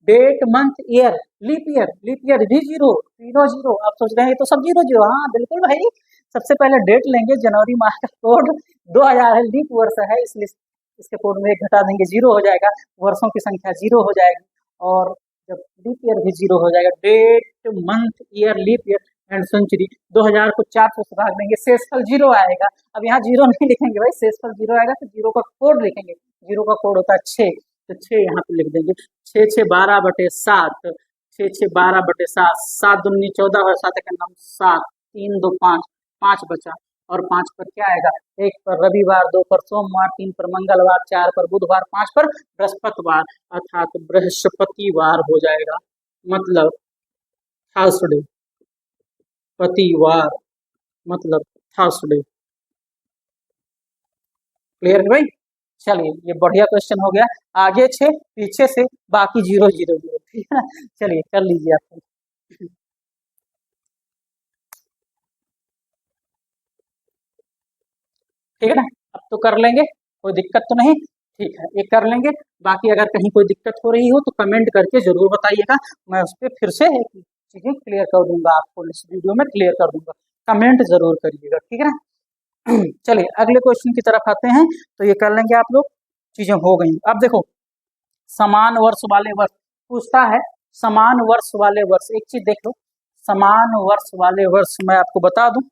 Speaker 1: date month year, leap year भी 0, तीनों 0। आप सोच रहे हैं ये तो सब 0 0, हाँ बिल्कुल भाई। सबसे पहले डेट लेंगे, जनवरी माह का कोड 2000 है, लीप वर्ष है, इसलिए इसके कोड में 1 घटा देंगे, 0 हो जाएगा, वर्षों की संख्या 0 हो जाएगी, और जब लीप ईयर भी 0 हो जाएगा, date month year leap year and century, 2000 को 400 से भाग देंगे, शेषफल 0 आएगा। अब यहाँ 0 नहीं लिखेंगे भाई, शेषफल 0 आएगा तो 0 का कोड लिखेंगे, 0 का कोड होता है 6, तो 6 यहाँ पे लिख देंगे, 6 6 12/7, 6 6 12/7, 7 दूनी 14 और 7 का नाम 7, 3 2 5, 5 बचा, और 5 पर क्या आएगा, 1 पर रविवार, 2 पर सोमवार, 3 पर मंगलवार, 4 पर बुधवार, 5 पर बृहस्पतिवार, अर्थात बृहस्पतिवार हो जाएगा। मतलब थर्सडे, पतिवार मतलब थर्सडे। क्लियर है भाई? चलिए ये बढ़िया क्वेश्चन हो गया। आगे 6 पीछे से बाकी 0 0 0, ठीक है ना। चलिए कर लीजिए आप। ठीक है ना, अब तो कर लेंगे, कोई दिक्कत तो नहीं। ठीक है, ये कर लेंगे। बाकी अगर कहीं कोई दिक्कत हो रही हो तो कमेंट करके जरूर बताइएगा, मैं उस पर फिर से चीजें क्लियर कर दूंगा, आपको इस वीडियो में क्लियर कर दूंगा। कमेंट जरूर करिएगा, ठीक है ना। चलिए अगले क्वेश्चन की तरफ आते हैं, तो ये कर लेंगे आप लोग, चीजें हो गई। अब देखो, समान वर्ष वाले वर्ष पूछता है। समान वर्ष वाले वर्ष, एक चीज देख लो, समान वर्ष वाले वर्ष मैं आपको बता दूं,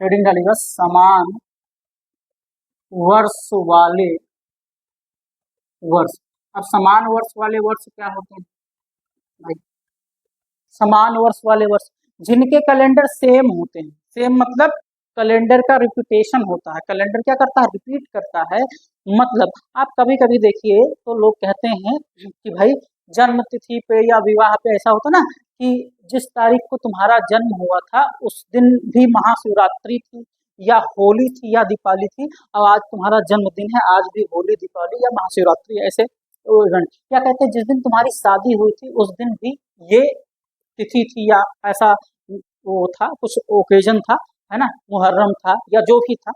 Speaker 1: हेडिंग डालिएगा समान वर्ष वाले वर्ष। अब समान वर्ष वाले वर्ष क्या होते हैं भाई? समान वर्ष वाले वर्ष जिनके कैलेंडर सेम होते हैं। सेम मतलब कैलेंडर का रिपीटेशन होता है। कैलेंडर क्या करता है? रिपीट करता है। मतलब आप कभी कभी देखिए तो लोग कहते हैं कि भाई जन्म तिथि पे या विवाह पे ऐसा होता ना कि जिस तारीख को तुम्हारा जन्म हुआ था उस दिन भी महाशिवरात्रि थी या होली थी या दीपावली थी, और आज तुम्हारा जन्मदिन है, आज भी होली दीपावली या महाशिवरात्रि ऐसे इवेंट। क्या कहते हैं, जिस दिन तुम्हारी शादी हुई थी उस दिन भी ये तिथि थी या ऐसा वो था, कुछ ओकेजन था, है ना, मुहर्रम था या जो भी था,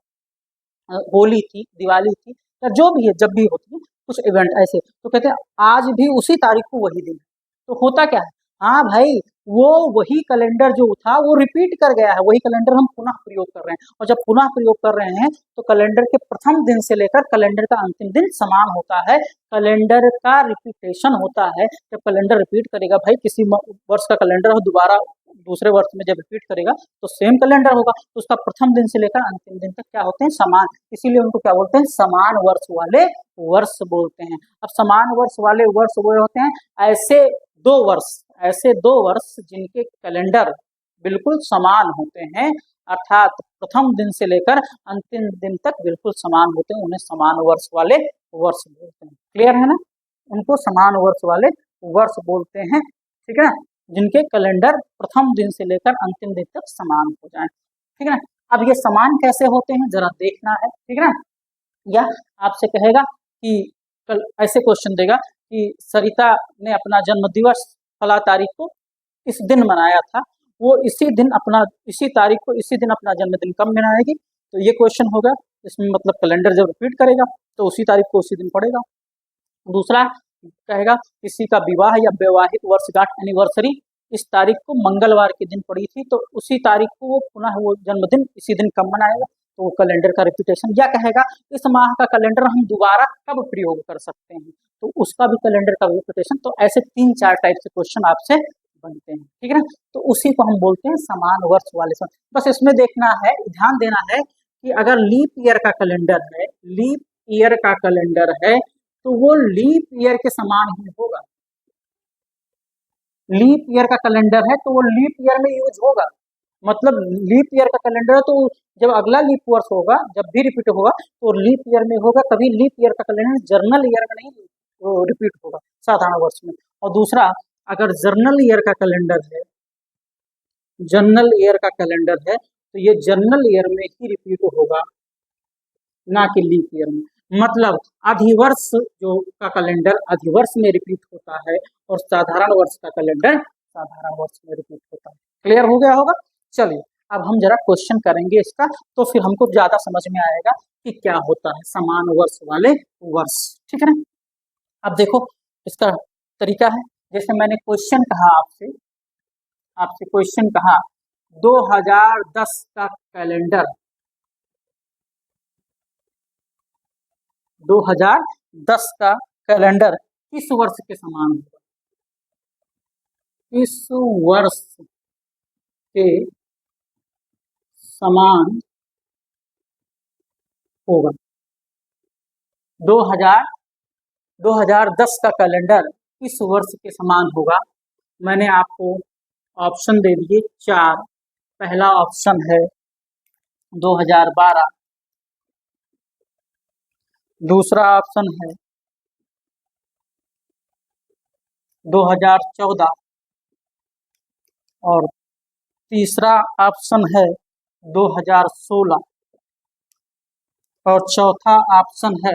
Speaker 1: होली थी, दिवाली थी, या जो भी है, जब भी होती है कुछ इवेंट ऐसे, तो कहते हैं आज भी उसी तारीख को वही दिन है। तो होता क्या है, हाँ भाई, वो वही कैलेंडर जो था वो रिपीट कर गया है, वही कैलेंडर हम पुनः प्रयोग कर रहे हैं, और जब पुनः प्रयोग कर रहे हैं तो कैलेंडर के प्रथम दिन से लेकर कैलेंडर का अंतिम दिन समान होता है। कैलेंडर का रिपीटेशन होता है। जब कैलेंडर रिपीट करेगा भाई, किसी वर्ष का कैलेंडर हो दोबारा दूसरे वर्ष में जब रिपीट करेगा तो सेम कैलेंडर होगा, तो उसका प्रथम दिन से लेकर अंतिम दिन तक क्या होते हैं? समान। इसीलिए उनको क्या बोलते हैं? समान वर्ष वाले वर्ष बोलते हैं। अब समान वर्ष वाले वर्ष वो होते हैं ऐसे दो वर्ष, ऐसे दो वर्ष जिनके कैलेंडर बिल्कुल समान होते हैं, अर्थात प्रथम दिन से लेकर अंतिम दिन तक बिल्कुल समान होते हैं, उन्हें समान वर्ष वाले वर्ष बोलते हैं। क्लियर है ना? उनको समान वर्ष वाले वर्ष बोलते हैं, ठीक है ना, जिनके कैलेंडर प्रथम दिन से लेकर अंतिम दिन तक समान हो जाए, ठीक है ना। अब ये समान कैसे होते हैं जरा देखना है, ठीक है ना। या आपसे कहेगा कि कल ऐसे क्वेश्चन देगा कि सरिता ने अपना जन्म दिवस फला तारीख को इस दिन मनाया था, वो इसी दिन अपना, इसी तारीख को इसी दिन अपना जन्मदिन कब मनाएगी? तो ये क्वेश्चन होगा। इसमें मतलब कैलेंडर जब रिपीट करेगा तो उसी तारीख को उसी दिन पड़ेगा। दूसरा कहेगा किसी का विवाह या वैवाहिक वर्षगांठ एनिवर्सरी इस तारीख को मंगलवार के दिन पड़ी थी, तो उसी तारीख को वो पुनः वो जन्मदिन इसी दिन कब मनाएगा? तो वो कैलेंडर का रिपीटेशन। या कहेगा इस माह का कैलेंडर हम दोबारा कब प्रयोग कर सकते हैं, तो उसका भी कैलेंडर का रिपीटेशन। तो ऐसे 3-4 टाइप के क्वेश्चन आपसे बनते हैं, ठीक है ना। तो उसी को हम बोलते हैं समान वर्ष वाले समय। बस इसमें देखना है, ध्यान देना है कि अगर लीप ईयर का कैलेंडर है, लीप ईयर का कैलेंडर है तो वो लीप ईयर के समान ही होगा। लीप ईयर का कैलेंडर है तो वो लीप ईयर में यूज होगा। मतलब लीप ईयर का कैलेंडर है तो जब अगला लीप वर्ष होगा, जब भी रिपीट होगा तो लीप ईयर में होगा। कभी लीप ईयर का कैलेंडर जर्नल ईयर में नहीं रिपीट होगा, साधारण वर्ष में। और दूसरा, अगर जर्नल ईयर का कैलेंडर है, जर्नल ईयर का कैलेंडर है तो ये जर्नल ईयर में ही रिपीट होगा, ना कि लीप ईयर में। मतलब अधिवर्ष जो का कैलेंडर अधिवर्ष में रिपीट होता है और साधारण वर्ष का कैलेंडर साधारण वर्ष में रिपीट होता है। क्लियर हो गया होगा? चलिए अब हम जरा क्वेश्चन करेंगे इसका, तो फिर हमको ज्यादा समझ में आएगा कि क्या होता है समान वर्ष वाले वर्ष, ठीक है ना। अब देखो इसका तरीका है, जैसे मैंने क्वेश्चन कहा आपसे, आपसे क्वेश्चन कहा 2010 का कैलेंडर 2010 का कैलेंडर किस वर्ष के समान होगा? इस वर्ष के समान होगा। 2010 का कैलेंडर किस वर्ष के समान होगा? मैंने आपको ऑप्शन दे दिए 4। पहला ऑप्शन है 2012, दूसरा ऑप्शन है 2014 और तीसरा ऑप्शन है 2016 और चौथा ऑप्शन है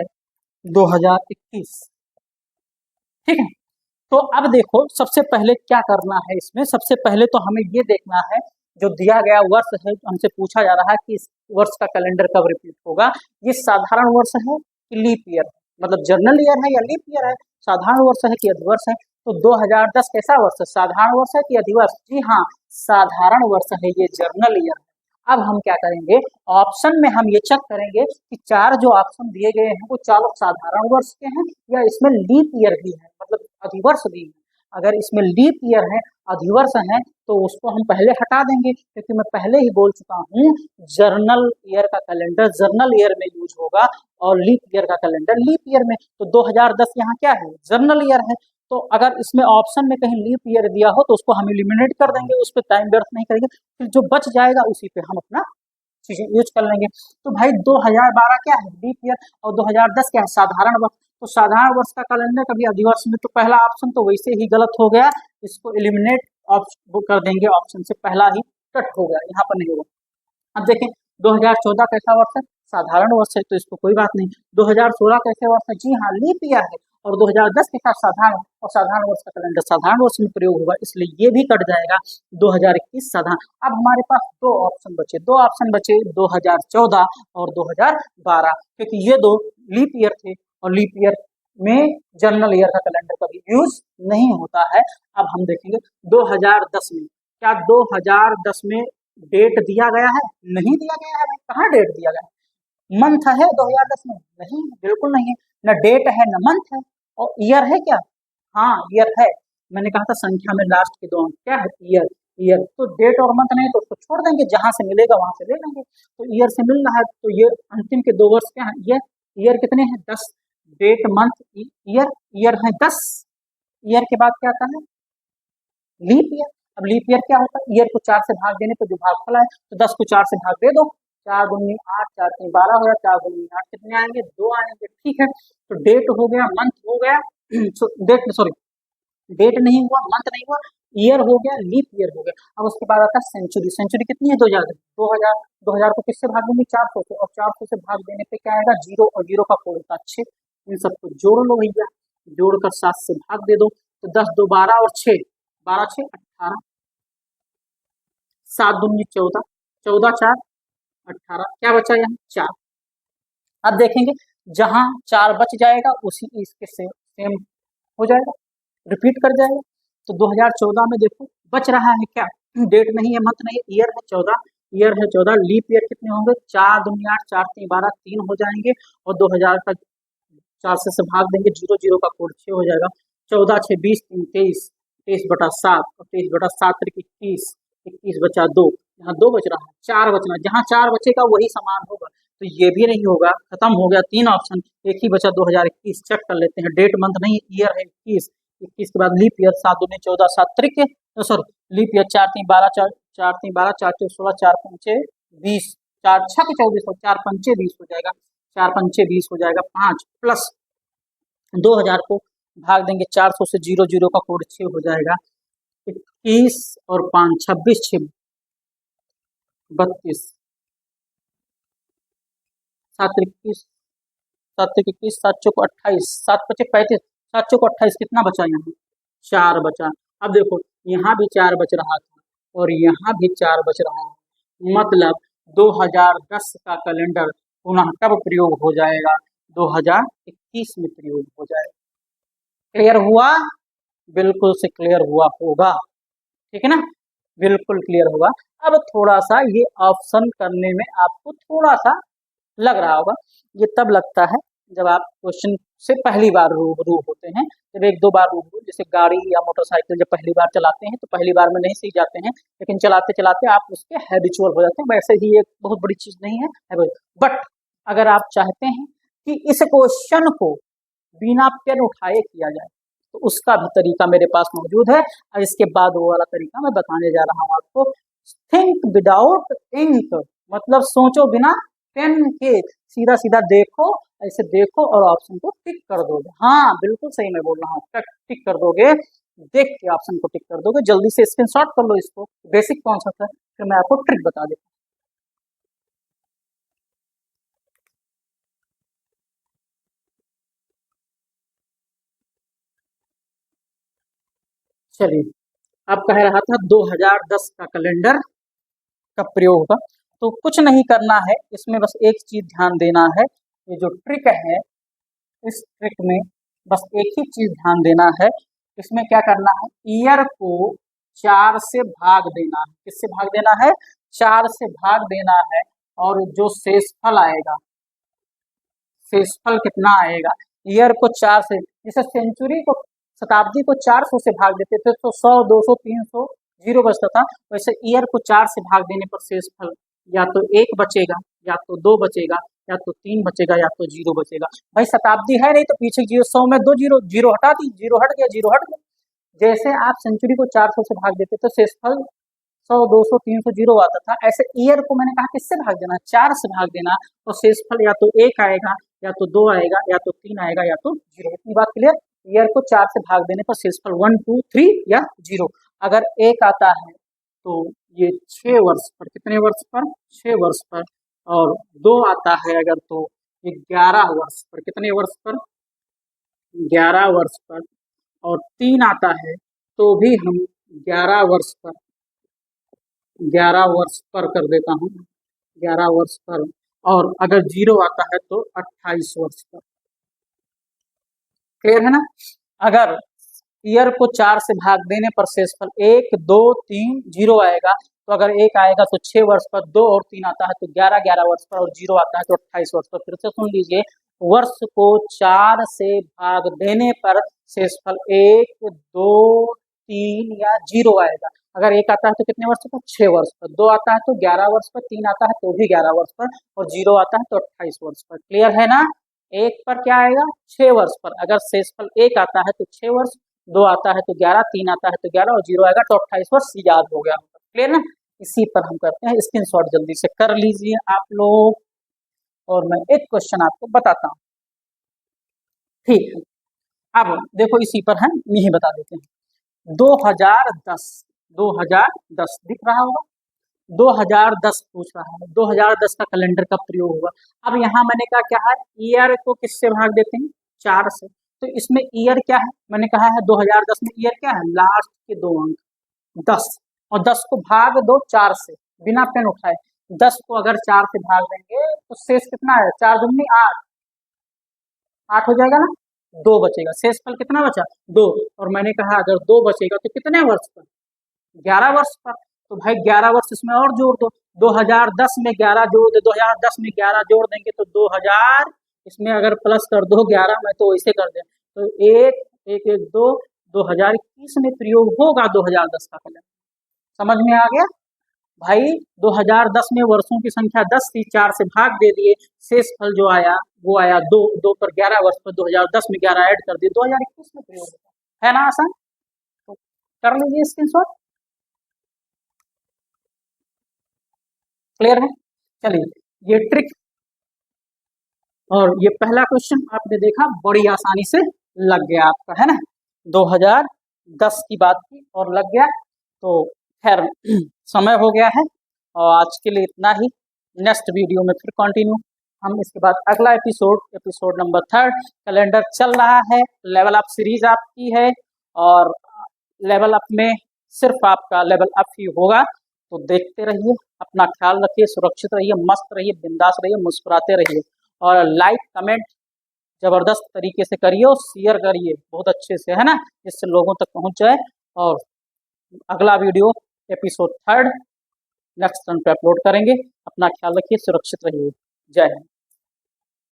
Speaker 1: 2021। ठीक है, तो अब देखो सबसे पहले क्या करना है इसमें। सबसे पहले तो हमें ये देखना है जो दिया गया वर्ष है, हमसे पूछा जा रहा है कि इस वर्ष का कैलेंडर कब रिपीट होगा। ये साधारण वर्ष है कि लीप ईयर, मतलब जर्नल ईयर है या लीप ईयर है, साधारण वर्ष है कि अधिवर्ष है। तो 2010 कैसा वर्ष है, साधारण वर्ष है कि अधिवर्ष? जी हाँ, साधारण वर्ष है, ये जर्नल ईयर। अब हम क्या करेंगे, ऑप्शन में हम ये चेक करेंगे कि चार जो ऑप्शन दिए गए हैं वो चारों साधारण वर्ष के हैं या इसमें लीप ईयर भी है, मतलब अधिवर्ष भी है। अगर इसमें लीप ईयर है, अधिवर्ष है, तो उसको हम पहले हटा देंगे, क्योंकि मैं पहले ही बोल चुका हूँ जर्नल ईयर का कैलेंडर जर्नल ईयर में यूज होगा और लीप ईयर का कैलेंडर लीप ईयर में। तो 2010 यहाँ क्या है, जर्नल ईयर है। तो अगर इसमें ऑप्शन में कहीं लीप ईयर दिया हो तो उसको हम एलिमिनेट कर देंगे, उस पर टाइम व्यर्थ नहीं करेंगे, फिर जो बच जाएगा उसी पे हम अपना चीजें यूज कर लेंगे। तो भाई 2012 क्या है, लीप ईयर, और 2010 क्या है, साधारण वर्ष। तो साधारण वर्ष का कैलेंडर कभी अधिवर्ष में, तो पहला ऑप्शन तो वैसे ही गलत हो गया, इसको एलिमिनेट कर देंगे, ऑप्शन से पहला ही कट हो गया, यहाँ पर नहीं होगा। अब देखें 2014 कैसा वर्ष है, साधारण वर्ष है, तो इसको कोई बात नहीं। 2016 कैसे वर्ष है, जी हाँ लीप ईयर है, और 2010 के साथ साधारण, और साधारण वर्ष का कैलेंडर साधारण वर्ष में प्रयोग होगा, इसलिए ये भी कट जाएगा 2021 साधारण। अब हमारे पास दो ऑप्शन बचे 2014 और 2012, क्योंकि ये दो लीप ईयर थे और लीप ईयर में जर्नल ईयर का कैलेंडर कभी यूज नहीं होता है। अब हम देखेंगे 2010 में, क्या 2010 में डेट दिया गया है, नहीं दिया गया है। कहाँ डेट दिया गया है, मंथ है 2010 में, नहीं बिल्कुल नहीं है, न डेट है न मंथ है। और ईयर है क्या, हाँ ईयर है, मैंने कहा था संख्या में लास्ट के दो अंक क्या है, ईयर। ईयर तो डेट और मंथ नहीं, तो उसको छोड़ देंगे, जहां से मिलेगा वहां से ले लेंगे। तो ईयर से मिल रहा है, तो ये अंतिम के दो वर्ष क्या है, ईयर कितने हैं 10, डेट मंथ ईयर, ईयर है 10, ईयर के बाद क्या आता है लीप ईयर। अब लीप ईयर क्या होता है, ईयर को 4 से भाग देने पर जो भागफल आए, तो 10 को 4 से भाग दे दो, 4 दूनी 8, 4 तीन 12 हो गया, 4 दूनी 8 कितने आएंगे, 2 आएंगे। ठीक है, तो डेट हो गया, मंथ हो गया, डेट नहीं हुआ, मंथ नहीं हुआ, ईयर हो गया, लीप ईयर हो गया। अब उसके बाद आता है सेंचुरी। सेंचुरी कितनी है, 2000 को किससे भाग देंगे, 400 से, और 400 से भाग देने पे क्या आएगा, जीरो, और जीरो का कोड होता है 6। इन सबको जोड़ लो भैया, जोड़कर 7 से भाग दे दो, तो 10 2 12 और 6, 12 6 18, 7 दूनी 14, 14 4 18, क्या बचा यहाँ 4। अब देखेंगे जहां 4 बच जाएगा उसी इसके सेम हो जाएगा, रिपीट कर जाएगा। तो 2014 में देखो बच रहा है क्या, डेट नहीं है, मंथ नहीं है, ईयर है 14, ईयर है 14, लीप ईयर कितने होंगे, 4 दूनी 8, 4 तीन 12, 3 हो जाएंगे, और 2000 का 4 से भाग देंगे, जीरो जीरो का कोड 6 हो जाएगा, 14 6 20 3 23, 23/7, और 23/7 21, 21 बचा 2, यहाँ 2 बच रहा है, 4 बचना, जहाँ 4 बचेगा वही समान होगा। तो ये भी नहीं होगा, खत्म हो गया 3 ऑप्शन, एक ही बचा 2021। चेक कर लेते हैं, डेट मंथ नहीं, ईयर है 21, 21 के बाद लीप ईयर, 7 दूनी 14, 7 त्रिक, सॉरी लीप ईयर 4 3 12, 4 3 12, 4 4 16, 4 5 20, 4 6 24, 4 5 20 हो जाएगा, 4 5 20 हो जाएगा, 5 प्लस 2000 को भाग देंगे 400 से, जीरो जीरो का कोड 6 हो जाएगा, 21 और 5 26 6 32, 7 21, 7 21, 7 चौक 28, 7 पचे 35, 7 चौक 28, कितना बचा यहाँ 4 बचा। अब देखो यहाँ भी 4 बच रहा था और यहाँ भी 4 बच रहा है, मतलब 2010 का कैलेंडर पुनः कब प्रयोग हो जाएगा, 2021 में प्रयोग हो जाएगा। क्लियर हुआ, बिल्कुल से क्लियर हुआ होगा, ठीक है ना, बिल्कुल क्लियर होगा। अब थोड़ा सा ये ऑप्शन करने में आपको थोड़ा सा लग रहा होगा, ये तब लगता है जब आप क्वेश्चन से पहली बार रूबरू होते हैं, जब एक दो बार रूबरू, जैसे गाड़ी या मोटरसाइकिल जब पहली बार चलाते हैं तो पहली बार में नहीं सीख जाते हैं, लेकिन चलाते चलाते आप उसके हैबिचुअल हो जाते हैं। वैसे ही एक बहुत बड़ी चीज नहीं है, बट अगर आप चाहते हैं कि इस क्वेश्चन को बिना पेन उठाए किया जाए तो उसका भी तरीका मेरे पास मौजूद है, और इसके बाद वो वाला तरीका मैं बताने जा रहा हूँ आपको। थिंक विदाउट इंक, मतलब सोचो बिना पेन के, सीधा सीधा देखो, ऐसे देखो और ऑप्शन को टिक कर दोगे। हाँ बिल्कुल सही मैं बोल रहा हूँ, टिक कर दोगे देख के ऑप्शन को टिक कर दोगे, जल्दी से स्क्रीनशॉट कर लो इसको, बेसिक कॉन्सेप्ट है, फिर मैं आपको ट्रिक बता देता हूँ। चलिए, अब कह रहा था 2010 का कैलेंडर का प्रयोग होगा, तो कुछ नहीं करना है इसमें, बस एक चीज ध्यान देना है, ये जो ट्रिक है इस ट्रिक में बस एक ही चीज ध्यान देना है, इसमें क्या करना है, ईयर को 4 से भाग देना है। किससे भाग देना है, 4 से भाग देना है, और जो शेषफल आएगा, शेषफल कितना आएगा, ईयर को 4 से, जैसे सेंचुरी को, शताब्दी को 400 से भाग देते थे तो 100, 200, 300 जीरो बचता था, वैसे ईयर को 4 से भाग देने पर शेषफल या तो 1 बचेगा, या तो 2 बचेगा, या तो 3 बचेगा, या तो 0 बचेगा। भाई शताब्दी है नहीं तो पीछे जीरो, 100 में 2 जीरो, जीरो हटा दी, जीरो हट गया, जीरो हट गया। जैसे आप सेंचुरी को 400 से भाग देते तो शेषफल 100, 200, 300 जीरो आता था, ऐसे ईयर को मैंने कहा किससे भाग देना, 4 से भाग देना, तो शेषफल या तो 1 आएगा, या तो 2 आएगा, या तो 3 आएगा, या तो 0। इतनी बात क्लियर। ईयर को 4 से भाग देने पर शेषफल 1, 2, 3 या 0। अगर 1 आता है तो ये 6 वर्ष पर, कितने वर्ष पर, 6 वर्ष पर, और 2 आता है अगर तो ये 11 वर्ष पर, कितने वर्ष पर, 11 वर्ष पर, और 3 आता है तो भी हम 11 वर्ष पर, 11 वर्ष पर कर देता हूँ, 11 वर्ष पर, और अगर 0 आता है तो 28 वर्ष पर। क्लियर है ना। अगर ईयर को 4 से भाग देने पर शेषफल 1, 2, 3, 0 आएगा, तो अगर 1 आएगा तो 6 वर्ष पर, 2 और 3 आता है तो 11, 11 वर्ष पर, और 0 आता है तो 28 वर्ष पर। फिर से सुन लीजिए, वर्ष को 4 से भाग देने पर शेषफल 1, 2, 3 या 0 आएगा। अगर 1 आता है तो कितने वर्ष पर, 6 वर्ष पर, 2 आता है तो 11 वर्ष पर, 3 आता है तो भी 11 वर्ष पर, और 0 आता है तो 28 वर्ष पर। क्लियर है ना। 1 पर क्या आएगा, 6 वर्ष पर, अगर शेषफल 1 आता है तो 6 वर्ष, 2 आता है तो 11, 3 आता है तो 11, और 0 आएगा तो 28 वर्ष। याद हो गया, क्लियर ना। इसी पर हम करते हैं स्क्रीनशॉट, जल्दी से कर लीजिए आप लोग, और मैं एक क्वेश्चन आपको बताता हूँ, ठीक है। अब देखो इसी पर हम यही बता देते हैं। 2010, 2010 दिख रहा होगा, 2010 पूछ रहा है, 2010 का कैलेंडर का प्रयोग होगा। अब यहाँ मैंने कहा क्या है, ईयर को किससे भाग देते हैं, 4 से, तो इसमें ईयर क्या है, मैंने कहा है 2010 में ईयर क्या है, लास्ट के 2 अंक 10, और 10 को भाग दो 4 से, बिना पेन उठाए। 10 को अगर 4 से भाग देंगे तो शेष कितना है, 4 दूनी 8, 8 हो जाएगा ना, 2 बचेगा, शेषफल कितना बचा, 2। और मैंने कहा अगर 2 बचेगा तो कितने वर्ष पर, 11 वर्ष पर। तो भाई 11 वर्ष इसमें और जोड़ दो, 2010 में 11 जोड़ दो, 2010 में 11 जोड़ देंगे तो 2000, इसमें अगर प्लस कर दो 11 में तो ऐसे कर दें, तो 1, 1, 1, 2, 2021 में प्रयोग होगा 2010 का कैलेंडर। समझ में आ गया भाई। 2010 में वर्षों की संख्या 10 थी, 4 से भाग दे दिए, शेष फल जो आया वो आया 2, 2 पर 11 वर्ष पर 2010 में 11 ऐड कर दिए, 2021 में प्रयोग होगा। है ना आसान, तो कर लीजिए स्क्रीनशॉट। क्लियर है। चलिए, ये ट्रिक और ये पहला क्वेश्चन आपने देखा, बड़ी आसानी से लग गया आपका, है ना। 2010 की बात की और लग गया, तो खैर समय हो गया है, और आज के लिए इतना ही। नेक्स्ट वीडियो में फिर कंटिन्यू हम, इसके बाद अगला एपिसोड, एपिसोड नंबर 3, कैलेंडर चल रहा है, लेवल अप सीरीज आपकी है, और लेवल अप में सिर्फ आपका लेवल अप ही होगा। तो देखते रहिए, अपना ख्याल रखिए, सुरक्षित रहिए, मस्त रहिए, बिंदास रहिए, मुस्कुराते रहिए, और लाइक कमेंट जबरदस्त तरीके से करिए, और शेयर करिए बहुत अच्छे से, है ना, जिससे लोगों तक पहुंच जाए। और अगला वीडियो एपिसोड 3 नेक्स्ट टर्न पे अपलोड करेंगे। अपना ख्याल रखिए, सुरक्षित रहिए। जय हिंद।